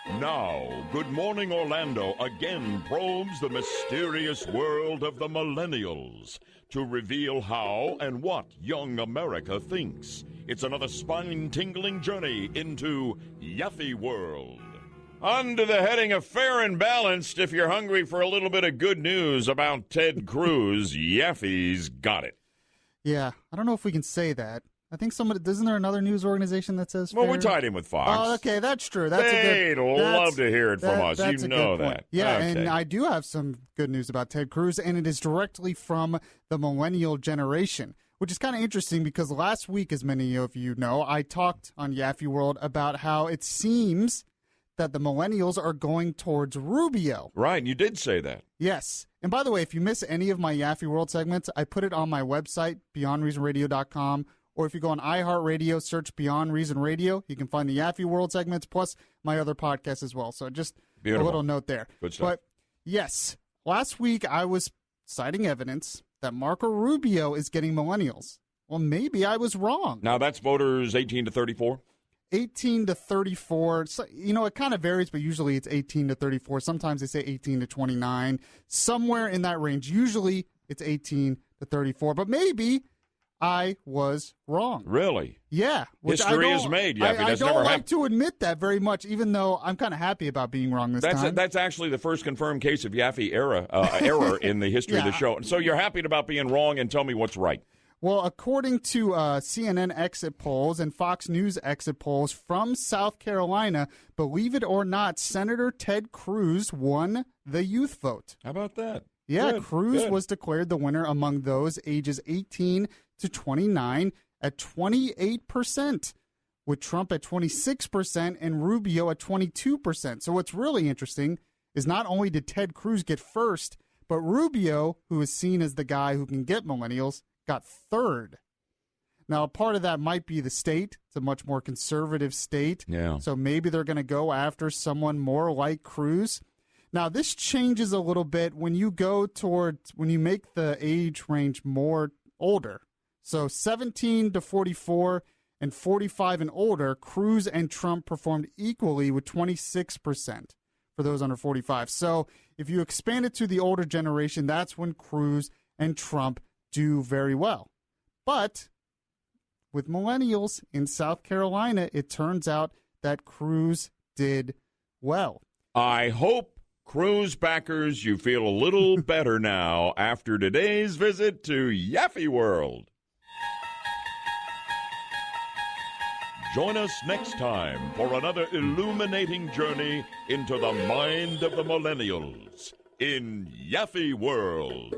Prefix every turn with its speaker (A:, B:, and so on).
A: Now, Good Morning Orlando again probes the mysterious world of the millennials to reveal how and what young America thinks. It's another spine-tingling journey into Yaffee World. Under the heading of Fair and Balanced, if you're hungry for a little bit of good news about Ted Cruz, Yaffee's got it.
B: Yeah, I don't know if we can say that. I think isn't there another news organization that says
A: Well,
B: fair?
A: we tied in with Fox.
B: Oh, okay, that's true.
A: They'd love to hear it from us. You know that.
B: Yeah,
A: okay.
B: And I do have some good news about Ted Cruz, and it is directly from the millennial generation, which is kind of interesting because last week, as many of you know, I talked on Yaffee World about how it seems that the millennials are going towards Rubio.
A: Right, you did say that.
B: Yes. And by the way, if you miss any of my Yaffee World segments, I put it on my website, beyondreasonradio.com. Or if you go on iHeartRadio, search Beyond Reason Radio, you can find the Yaffee World segments plus my other podcasts as well. So just
A: Beautiful.
B: A little note there.
A: Good stuff.
B: But yes, last week I was citing evidence that Marco Rubio is getting millennials. Well, maybe I was wrong.
A: Now that's voters 18 to 34?
B: 18 to 34. So, it kind of varies, but usually it's 18 to 34. Sometimes they say 18 to 29. Somewhere in that range. Usually it's 18 to 34. But maybe I was wrong.
A: Really?
B: Yeah.
A: History is made, Yaffee.
B: I don't like to admit that very much, even though I'm kind of happy about being wrong this time.
A: That's actually the first confirmed case of Yaffee error in the history of the show. So you're happy about being wrong, and tell me what's right.
B: Well, according to CNN exit polls and Fox News exit polls from South Carolina, believe it or not, Senator Ted Cruz won the youth vote.
A: How about that?
B: Yeah,
A: Good,
B: Cruz
A: good.
B: was declared the winner among those ages 18 to 29 at 28%, with Trump at 26% and Rubio at 22%. So what's really interesting is not only did Ted Cruz get first, but Rubio, who is seen as the guy who can get millennials, got third. Now, a part of that might be the state. It's a much more conservative state.
A: Yeah.
B: So maybe they're going to go after someone more like Cruz. Now, this changes a little bit when you make the age range more older. So 17 to 44 and 45 and older, Cruz and Trump performed equally with 26% for those under 45. So if you expand it to the older generation, that's when Cruz and Trump do very well. But with millennials in South Carolina, it turns out that Cruz did well.
A: I hope, Cruz backers, you feel a little better now after today's visit to Yaffee World. Join us next time for another illuminating journey into the mind of the millennials in Yaffee World.